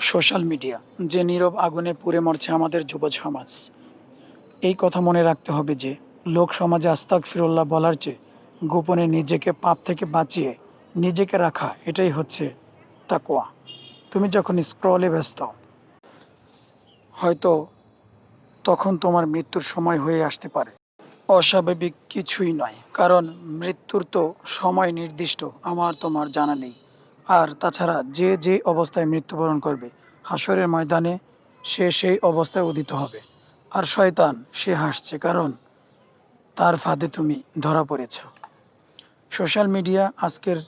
Social media যে নীরব আগুনে পুড়ে মরছে আমাদের যুব সমাজ। এই কথা মনে রাখতে হবে যে লোক সমাজে আস্তাগফিরুল্লাহ বলার চেয়ে গোপনে নিজেকে পাপ থেকে বাঁচিয়ে নিজেকে রাখা, এটাই হচ্ছে তাকওয়া। তুমি যখন স্ক্রলে ব্যস্ত, হয়তো তখন তোমার মৃত্যুর সময় হয়ে আসতে পারে। অস্বাভাবিক কিছুই নয়, কারণ মৃত্যুর তো সময় নির্দিষ্ট আমার তোমার জানা নেই। আর তাছাড়া যে যে অবস্থায় মৃত্যুবরণ করবে, হাসরের ময়দানে সে সেই অবস্থায় উদিত হবে। আর শয়তান সে হাসছে, কারণ তার ফাঁদে তুমি ধরা পড়েছ। সোশ্যাল মিডিয়া আজকের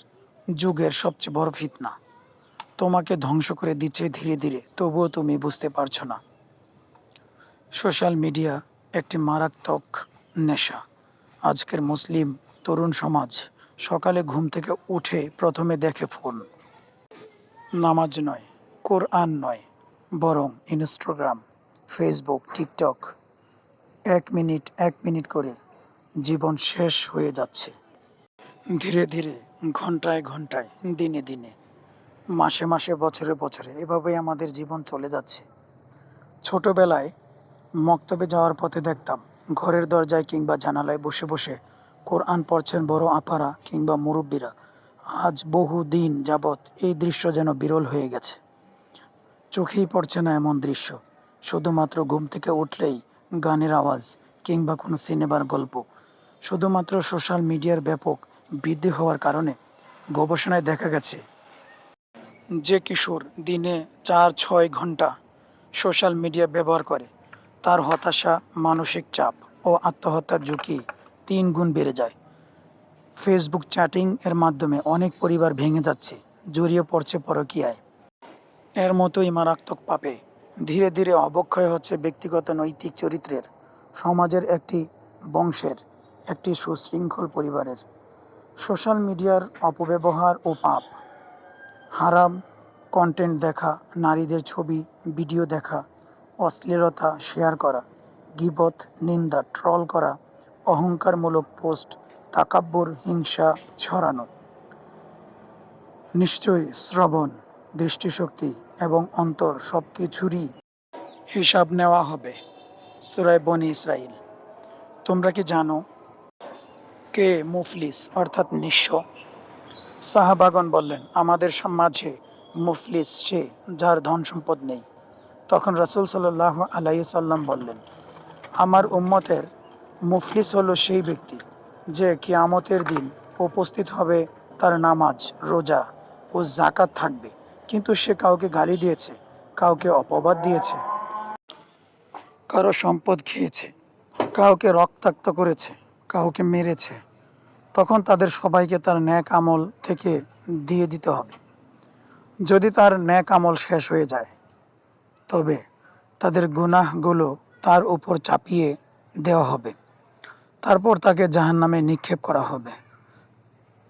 যুগের সবচেয়ে বড় ফিতনা। তোমাকে ধ্বংস করে দিচ্ছে ধীরে ধীরে, তবুও তুমি বুঝতে পারছো না। সোশ্যাল মিডিয়া একটি মারাত্মক নেশা। আজকের মুসলিম তরুণ সমাজ সকালে ঘুম থেকে উঠে প্রথমে দেখে ফোন। নামাজ নয়, কোরআন নয়, বরং ইনস্টাগ্রাম, ফেসবুক, টিকটক। এক মিনিট করে জীবন শেষ হয়ে যাচ্ছে। ধীরে ধীরে, ঘন্টায় ঘন্টায়, দিনে দিনে, মাসে মাসে, বছরে বছরে, এভাবেই আমাদের জীবন চলে যাচ্ছে। ছোটবেলায় মক্তবে যাওয়ার পথে দেখতাম ঘরের দরজায় কিংবা জানালায় বসে বসে কোরআন পড়ছেন বড় আপারা কিংবা মুরব্বীরা। আজ বহু দিন যাবৎ এই দৃশ্য যেন বিরল হয়ে গেছে। চোখেই পড়ছে না এমন দৃশ্য। শুধুমাত্র ঘুম থেকে উঠলেই গানের আওয়াজ কিংবা কোনো সিনেমার গল্প। শুধুমাত্র সোশ্যাল মিডিয়ার ব্যাপক বৃদ্ধি হওয়ার কারণে গবেষণায় দেখা গেছে যে কিশোর দিনে 4-6 ঘন্টা সোশ্যাল মিডিয়া ব্যবহার করে, তার হতাশা, মানসিক চাপ ও আত্মহত্যার ঝুঁকি 3 গুণ বেড়ে যায়। ফেসবুক চ্যাটিং এর মাধ্যমে অনেক পরিবার ভেঙে যাচ্ছে, জড়িয়ে পড়ছে পরকীয়ায়। এর মতোই মারাত্মক পাপে ধীরে ধীরে অবক্ষয় হচ্ছে ব্যক্তিগত নৈতিক চরিত্রের, সমাজের, একটি বংশের, একটি সুশৃঙ্খল পরিবারের। সোশ্যাল মিডিয়ার অপব্যবহার ও পাপ: হারাম কন্টেন্ট দেখা, নারীদের ছবি, ভিডিও দেখা, অশ্লীলতা শেয়ার করা, গীবত, নিন্দা, ট্রল করা, অহংকারমূলক পোস্ট, তাকাব্বুর, হিংসা ছড়ানো। নিশ্চয়ই শ্রবণ, দৃষ্টিশক্তি এবং অন্তর সবকিছুরই হিসাব নেওয়া হবে। সূরা বনী ইসরাইল। তোমরা কি জানো কে মুফলিস অর্থাৎ নিঃস্ব? সাহাবাগণ বললেন, আমাদের মাঝে মুফলিস সে যার ধন সম্পদ নেই। তখন রাসূল সাল্লাল্লাহু আলাইহি সাল্লাম বললেন, আমার উম্মতের মুফলিস হলো সেই ব্যক্তি যে কিয়ামতের দিন উপস্থিত হবে, তার নামাজ, রোজা ও যাকাত থাকবে, কিন্তু সে কাউকে গালি দিয়েছে, কাউকে অপবাদ দিয়েছে, কারো সম্পদ খেয়েছে, কাউকে রক্তাক্ত করেছে, কাউকে মেরেছে। তখন তাদের সবাইকে তার নেক আমল থেকে দিয়ে দিতে হবে। যদি তার নেক আমল শেষ হয়ে যায়, তবে তাদের গুনাহগুলো তার উপর চাপিয়ে দেওয়া হবে। তারপর তাকে জাহান্নামে নিক্ষেপ করা হবে।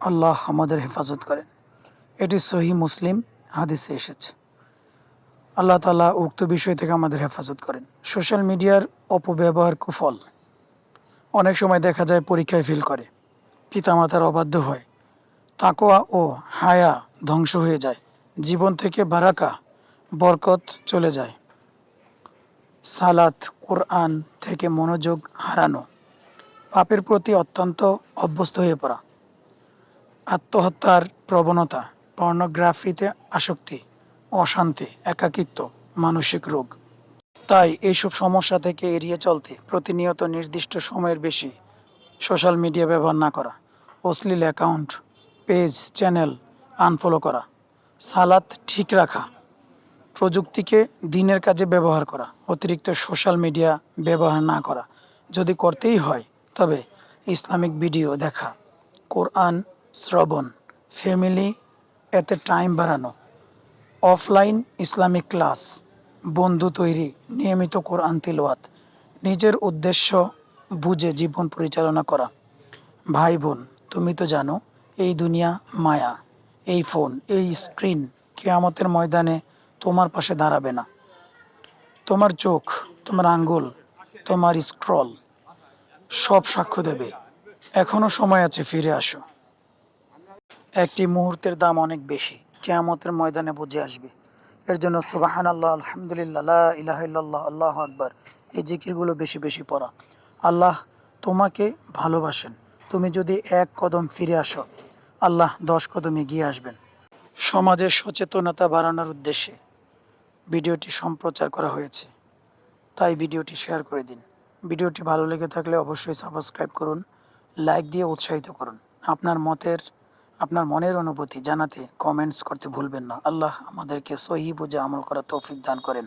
আল্লাহ আমাদের হেফাজত করেন। এটি সহিহ মুসলিম হাদিসে এসেছে। আল্লাহ তাআলা উক্ত বিষয় থেকে আমাদের হেফাজত করেন। সোশ্যাল মিডিয়ার অপব্যবহার কুফল। অনেক সময় দেখা যায় পরীক্ষায় ফেল করে, পিতামাতার অবাধ্য হয়, তাকওয়া ও হায়া ধ্বংস হয়ে যায়, জীবন থেকে বারাকা, বরকত চলে যায়। সালাত, কোরআন থেকে মনোযোগ হারানো, পাপের প্রতি অত্যন্ত অভ্যস্ত হয়ে পড়া, আত্মহত্যার প্রবণতা, পর্নোগ্রাফিতে আসক্তি, অশান্তি, একাকিত্ব, মানসিক রোগ। তাই এইসব সমস্যা থেকে এড়িয়ে চলতে প্রতিনিয়ত নির্দিষ্ট সময়ের বেশি সোশ্যাল মিডিয়া ব্যবহার না করা, অশ্লীল অ্যাকাউন্ট, পেজ, চ্যানেল আনফলো করা, সালাত ঠিক রাখা, প্রযুক্তিকে দিনের কাজে ব্যবহার করা, অতিরিক্ত সোশ্যাল মিডিয়া ব্যবহার না করা। যদি করতেই হয় তবে ইসলামিক ভিডিও দেখা, কোরআন শ্রবণ, ফ্যামিলি এতে টাইম বাড়ানো, অফলাইন ইসলামিক ক্লাস, বন্ধু তৈরি, নিয়মিত কোরআন তিলাওয়াত, নিজের উদ্দেশ্য বুঝে জীবন পরিচালনা করা। ভাই বোন, তুমি তো জানো এই দুনিয়া মায়া, এই ফোন, এই স্ক্রিন কিয়ামতের ময়দানে তোমার পাশে দাঁড়াবে না। তোমার চোখ, তোমার আঙ্গুল, তোমার স্ক্রল সব সাক্ষ্য দেবে। এখনো সময় আছে, ফিরে আসো। একটি মুহূর্তের দাম অনেক বেশি, কিয়ামতের ময়দানে বুঝে আসবে। এর জন্য সুবাহান আল্লাহ, আলহামদুলিল্লাহ, লা ইলাহা ইল্লাল্লাহ, আল্লাহু আকবার, এই জিকিরগুলো বেশি বেশি পড়া। আল্লাহ তোমাকে ভালোবাসেন। তুমি যদি এক কদম ফিরে আসো, আল্লাহ 10 কদম এগিয়ে আসবেন। সমাজের সচেতনতা বাড়ানোর উদ্দেশ্যে ভিডিওটি সম্প্রচার করা হয়েছে, তাই ভিডিওটি শেয়ার করে দিন। ভিডিওটি ভালো লেগে থাকলে অবশ্যই সাবস্ক্রাইব করুন, লাইক দিয়ে উৎসাহিত করুন। আপনার মনের অনুভূতি জানাতে কমেন্টস করতে ভুলবেন না। আল্লাহ আমাদেরকে সহি বুঝে আমল করার তৌফিক দান করেন।